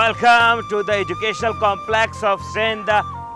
Welcome to the educational complex of Sindh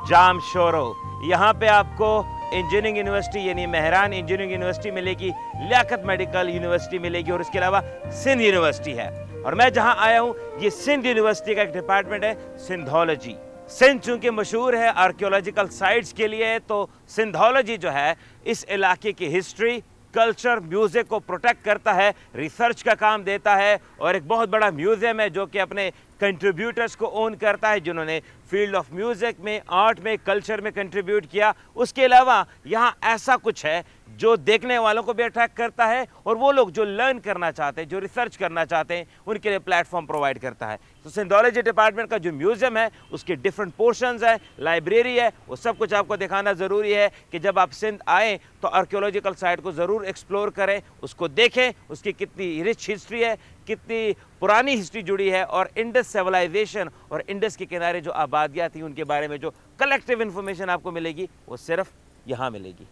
Jamshoro. यहाँ पे आपको इंजीनियरिंग यूनिवर्सिटी यानी मेहरान इंजीनियरिंग यूनिवर्सिटी मिलेगी, लियाकत मेडिकल यूनिवर्सिटी मिलेगी और इसके अलावा सिंध यूनिवर्सिटी है। और मैं जहाँ आया हूँ ये सिंध यूनिवर्सिटी का एक डिपार्टमेंट है सिंधोलॉजी। सिंध चूँकि मशहूर है आर्कियोलॉजिकल साइट्स के लिए, तो सिंधोलॉजी जो है इस इलाके की हिस्ट्री, कल्चर, म्यूज़िक को प्रोटेक्ट करता है, रिसर्च का काम देता है। और एक बहुत बड़ा म्यूज़ियम है जो कि अपने कंट्रीब्यूटर्स को ओन करता है, जिन्होंने फील्ड ऑफ म्यूज़िक में, आर्ट में, कल्चर में कंट्रीब्यूट किया। उसके अलावा यहाँ ऐसा कुछ है जो देखने वालों को भी अट्रैक्ट करता है और वो लोग जो लर्न करना चाहते हैं, जो रिसर्च करना चाहते हैं, उनके लिए प्लेटफॉर्म प्रोवाइड करता है। तो सिंधोलॉजी डिपार्टमेंट का जो म्यूज़ियम है उसके डिफरेंट पोर्शंस है, लाइब्रेरी है, वो सब कुछ आपको दिखाना ज़रूरी है कि जब आप सिंध आएँ तो आर्कियोलॉजिकल साइट को ज़रूर एक्सप्लोर करें, उसको देखें, उसकी कितनी रिच हिस्ट्री है, कितनी पुरानी हिस्ट्री जुड़ी है और इंडस सिविलाइजेशन और इंडस के किनारे जो आबादियाँ थी उनके बारे में जो कलेक्टिव इन्फॉर्मेशन आपको मिलेगी वो सिर्फ यहाँ मिलेगी।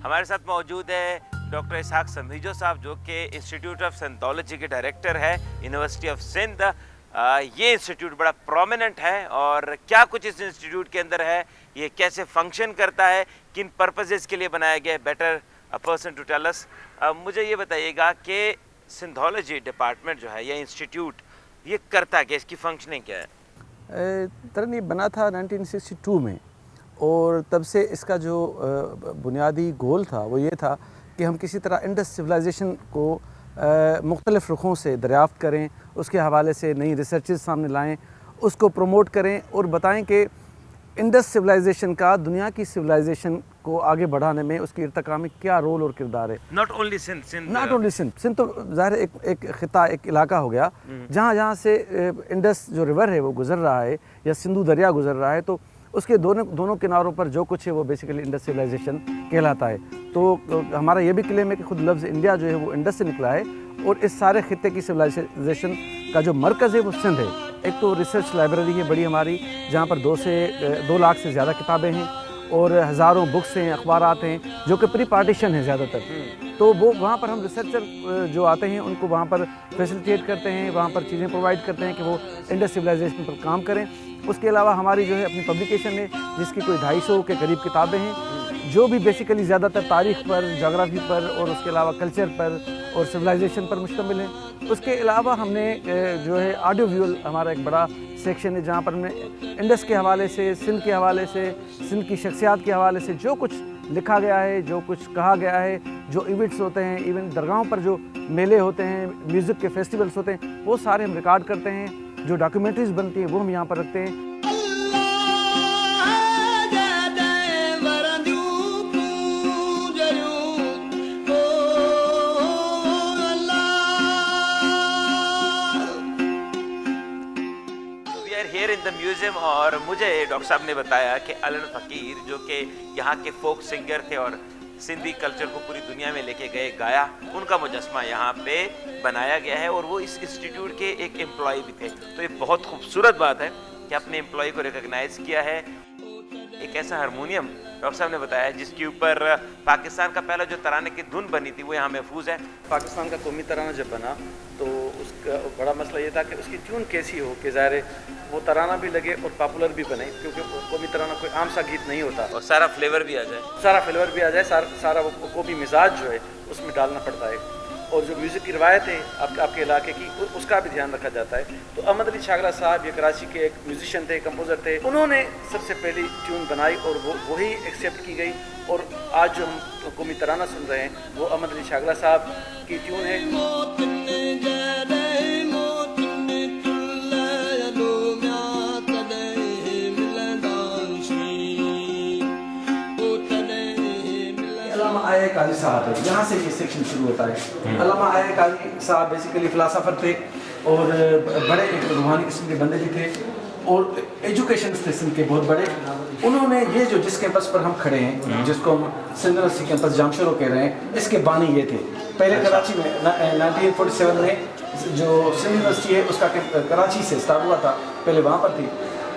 हमारे साथ मौजूद है डॉक्टर इसहाक समहीजो साहब, जो कि इंस्टीट्यूट ऑफ सिंथोलॉजी के डायरेक्टर है यूनिवर्सिटी ऑफ सिंध। ये इंस्टीट्यूट बड़ा प्रोमिनेंट है और क्या कुछ इस इंस्टीट्यूट के अंदर है, ये कैसे फंक्शन करता है, किन पर्पसेस के लिए बनाया गया है, better a person to tell us. मुझे ये बताइएगा कि सिंथोलॉजी डिपार्टमेंट जो है या इंस्टीट्यूट ये करता क्या, इसकी फंक्शनिंग क्या है? तरन ये बना था 1962 में और तब से इसका जो बुनियादी गोल था वो ये था कि हम किसी तरह इंडस सिविलाइजेशन को मुख्तलिफ़ रुखों से दरियाफ़्त करें, उसके हवाले से नई रिसर्चेस सामने लाएं, उसको प्रमोट करें और बताएं कि इंडस सिविलाइजेशन का दुनिया की सिविलाइजेशन को आगे बढ़ाने में, उसकी इर्तिका में क्या रोल और किरदार है। नॉट ओनली सिंध सिंध तो ज़ाहिर एक खिता, एक इलाका हो गया जहाँ से इंडस जो रिवर है वो गुज़र रहा है या सिंधु दरिया गुज़र रहा है, तो उसके दोनों किनारों पर जो कुछ है वो बेसिकली इंडस सिविलाइजेशन कहलाता है। तो हमारा ये भी क्लेम है कि खुद लफ्ज़ इंडिया जो है वो इंडस से निकला है और इस सारे खित्ते की सिविलाइजेशन का जो मरकज़ है वो सिंध है। एक तो रिसर्च लाइब्रेरी है बड़ी हमारी, जहाँ पर 2 लाख से ज़्यादा किताबें हैं और हज़ारों बुक्स हैं, अखबारात हैं जो कि प्री पार्टीशन है ज़्यादातर। तो वो वहाँ पर हम रिसर्चर जो आते हैं उनको वहाँ पर फैसिलिटेट करते हैं, वहाँ पर चीज़ें प्रोवाइड करते हैं कि वो इंडस सिविलाइजेशन पर काम करें। उसके अलावा हमारी जो है अपनी पब्लिकेशन है जिसकी कोई 250 के करीब किताबें हैं, जो भी बेसिकली ज़्यादातर तारीख़ पर, जोग्राफ़ी पर और उसके अलावा कल्चर पर और सिविलाइजेशन पर मुश्तमिल है। उसके अलावा हमने जो है ऑडियो विजुअल हमारा एक बड़ा सेक्शन है जहाँ पर हमने इंडस के हवाले से, सिंध के हवाले से, सिंध की शख्सियात के हवाले से जो कुछ लिखा गया है, जो कुछ कहा गया है, जो इवेंट्स होते हैं, इवन दरगाहों पर जो मेले होते हैं, म्यूज़िक के फेस्टिवल्स होते हैं, वो सारे हम रिकॉर्ड करते हैं। जो डॉक्यूमेंट्रीज बनती हैं वो हम यहाँ पर रखते हैं। हियर इन द म्यूजियम और मुझे डॉक्टर साहब ने बताया कि अलन फ़कीर जो कि यहाँ के फोक सिंगर थे और सिंधी कल्चर को पूरी दुनिया में लेके गए, गाया, उनका मुजस्मा यहाँ पे बनाया गया है और वो इस इंस्टीट्यूट के एक एम्प्लॉय भी थे। तो ये बहुत खूबसूरत बात है कि अपने एम्प्लॉय को रिकॉग्नाइज किया है। एक ऐसा हारमोनियम डॉक्टर साहब ने बताया जिसके ऊपर पाकिस्तान का पहला जो तराने की धुन बनी थी वो यहाँ महफूज है। पाकिस्तान का कौमी तराना जब बना तो उसका बड़ा मसला ये था कि उसकी ट्यून कैसी हो कि ज़ाहिर वो तराना भी लगे और पॉपुलर भी बने, क्योंकि कौमी तराना कोई आम सा गीत नहीं होता और सारा फ्लेवर भी आ जाए, सारा वो कौमी मिजाज जो है उसमें डालना पड़ता है। और जो म्यूज़िक की रवायत है आपके इलाके की, उसका भी ध्यान रखा जाता है। तो अहमद अली शागला साहब ये कराची के एक म्यूजिशियन थे, कंपोज़र थे, उन्होंने सबसे पहली ट्यून बनाई और वही एक्सेप्ट की गई। और आज जो हम कौमी तराना सुन रहे हैं वो अहमद अली शागला साहब की ट्यून है। आया काजी साहब है, यहाँ से ये सेक्शन शुरू होता है। अल्लामा आया काजी साहब बेसिकली फ़िलासफ़र थे और बड़े एक रूहानी किस्म के बंदे भी थे और एजुकेशन थे सिंध के बहुत बड़े। उन्होंने ये जो जिस कैंपस पर हम खड़े हैं, जिसको हम सिंध यूनिवर्सिटी कैंपस जामशोरो कह रहे हैं, इसके बानी ये थे। पहले कराची में 1947 में जो सिंध यूनिवर्सिटी है उसका कराची से स्टार्ट हुआ था, पहले वहाँ पर थी।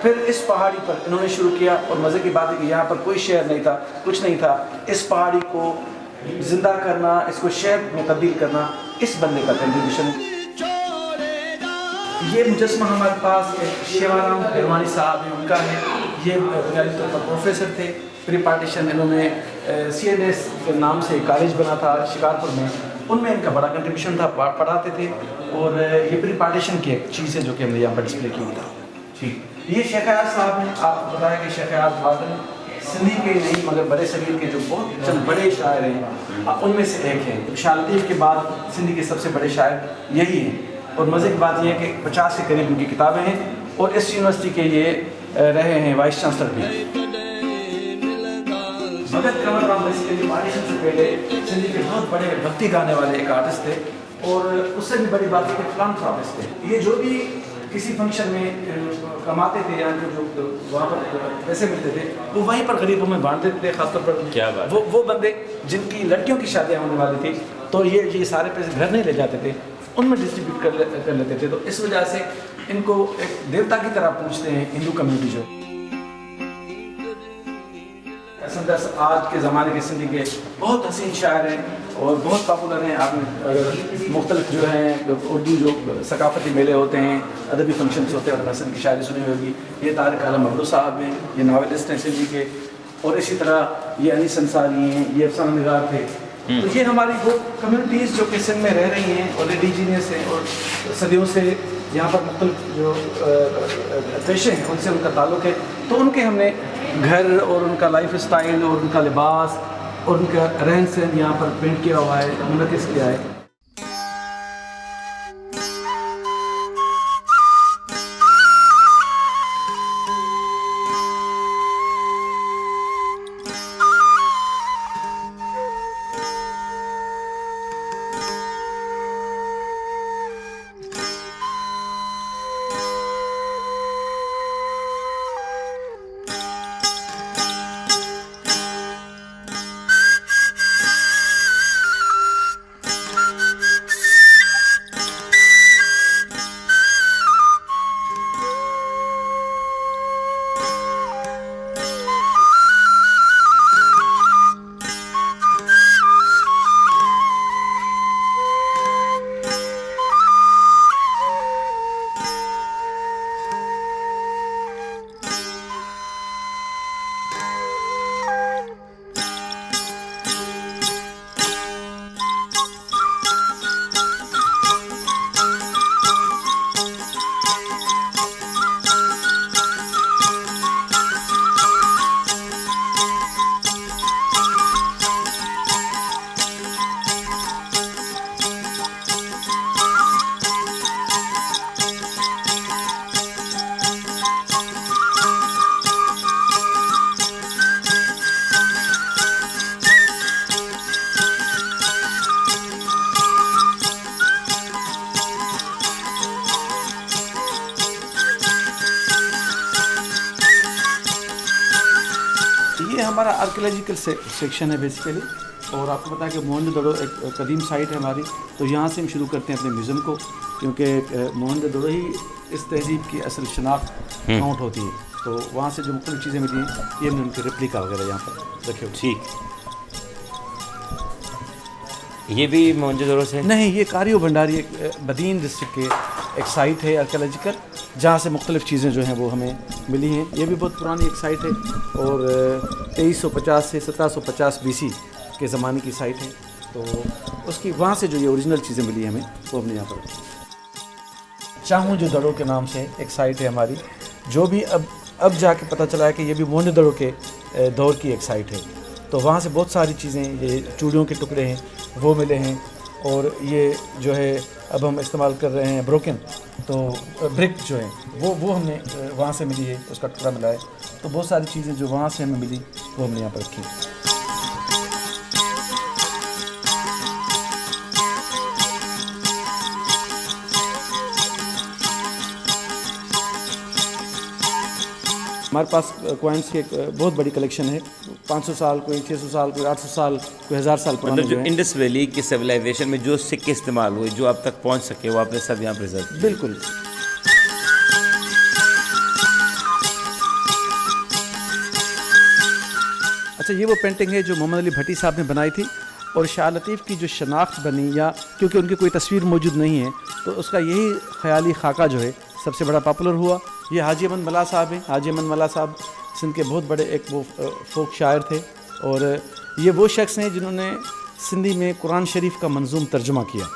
फिर इस पहाड़ी पर इन्होंने शुरू किया और मज़े की बात है कि यहाँ पर कोई शहर नहीं था, कुछ नहीं था। इस पहाड़ी को जिंदा करना, इसको शहर में तब्दील करना, इस बंदे का कंट्रीब्यूशन है। ये मुजस्मा हमारे पास शिवाराम हिरवानी साहब हैं, उनका है। ये बुनियादी तौर पर प्रोफेसर थे प्री पार्टीशन। इन्होंने CNS के नाम से कॉलेज बना था शिकारपुर में, उनमें इनका बड़ा कंट्रीब्यूशन था, पढ़ाते थे। और ये प्री पार्टीशन की एक चीज़ है जो कि हमने यहाँ पर डिस्प्ले की था। ठीक, ये शेख अयाज साहब हैं। आपको बताया कि शेख अयाज वादन सिंधी के नहीं मगर बड़े सगीर के जो बहुत चंद बड़े शायर हैं उनमें से एक हैं। शाह लतीफ़ के बाद सिंधी के सबसे बड़े शायर यही हैं। और मज़े की बात यह है कि 50 के करीब उनकी किताबें हैं और इस यूनिवर्सिटी के ये रहे हैं वाइस चांसलर भी। मगध कंवर राम बेसिकली पार्टीशन से पहले सिंधी के बहुत बड़े भक्ति गाने वाले एक आर्टिस्ट थे और उससे भी बड़ी बात है कि फिलांथ्रोपिस्ट थे। ये जो भी किसी फंक्शन में कमाते थे या जो वहाँ पर पैसे मिलते थे वो वहीं पर गरीबों में बांट देते थे। खासतौर पर क्या बात वो बंदे जिनकी लड़कियों की शादियाँ होने वाली थी तो ये सारे पैसे घर नहीं ले जाते थे, उनमें डिस्ट्रीब्यूट कर लेते थे। तो इस वजह से इनको एक देवता की तरह पूछते हैं हिंदू कम्युनिटी जो। आज के ज़माने के सिंधी के बहुत हसीन शायर हैं और बहुत पॉपुलर हैं। आपने मुख्तलिफ जो हैं उर्दू जो सकाफती मेले होते हैं, अदबी फंक्शंस होते हैं, और हसन की शायरी सुनी होगी। ये तारिक आलम अब्दू साहब हैं, ये नावलिस्ट हैं सिंधी के। और इसी तरह ये अनीस अंसारी हैं, ये अफसाना निगार थे। तो ये हमारी वो कम्युनिटीज़ जो कि सिंध में रह रही हैं और इंडिजीनियस हैं और सदियों से यहाँ पर मुख्तलिफ जो पेशे हैं उनसे उनका ताल्लुक़ है। तो उनके हमने घर और उनका लाइफ स्टाइल और उनका लिबास और उनका रहन सहन यहाँ पर पेंट किया हुआ है, मुनक़िस किया है। हमारा आर्कियोलॉजिकल सेक्शन है बेसिकली। और आपको पता है कि मोहनजोदड़ो एक कदीम साइट है हमारी, तो यहाँ से हम शुरू करते हैं अपने म्यूज़ियम को, क्योंकि मोहनजोदड़ो ही इस तहजीब की असल शनाख्त काउंट होती है। तो वहाँ से जो मुख्तलिफ चीज़ें मिली ये हमने उनके रेप्लिका वगैरह यहाँ पर रखे हुए। ठीक, ये भी मोहनजोदड़ो से नहीं, ये कारियो भंडारी एक बदीन डिस्ट्रिक्ट के एक साइट है आर्कियोलॉजिकल, जहाँ से मुख्तलिफ चीज़ें जो हैं वो हमें मिली हैं। ये भी बहुत पुरानी एक साइट है और 2350 से 1750 BC के ज़माने की साइट है। तो उसकी वहाँ से जो ये ओरिजिनल चीज़ें मिली हमें वो हमने यहाँ पर रखी। चाहूँ जो दड़ों के नाम से एक साइट है हमारी, जो भी अब जाके पता चला है कि ये भी मोहनजोदड़ो के दौर की एक साइट है। तो वहाँ से बहुत सारी चीज़ें, ये चूड़ियों के टुकड़े हैं वो मिले हैं, और ये जो है अब हम इस्तेमाल कर रहे हैं ब्रोकन, तो ब्रिक जो है वो हमने वहाँ से मिली है, उसका टुकड़ा मिला है। तो बहुत सारी चीज़ें जो वहाँ से हमें मिली वो हमने यहाँ पर रखी। हमारे पास कॉइन्स की एक बहुत बड़ी कलेक्शन है, 500 साल, कोई 600 साल, कोई 800 साल, कोई 1000 साल पुराने। मतलब जो इंडस वैली की सिविलाइजेशन में जो सिक्के इस्तेमाल हुए, जो अब तक पहुंच सके, वो आपने सब यहाँ प्रिजर्व। बिल्कुल। अच्छा, ये वो पेंटिंग है जो मोहम्मद अली भट्टी साहब ने बनाई थी। और शाह लतीफ़ की जो शनाख्त बनी, या क्योंकि उनकी कोई तस्वीर मौजूद नहीं है तो उसका यही ख़याली खाका जो है सबसे बड़ा पॉपुलर हुआ। ये हाजी अहमद मल्ला साहब हैं। हाजी अहमद मल्ला साहब सिंध के बहुत बड़े एक वो फोक शायर थे, और ये वो शख्स हैं जिन्होंने सिंधी में कुरान शरीफ का मंजूम तर्जुमा किया।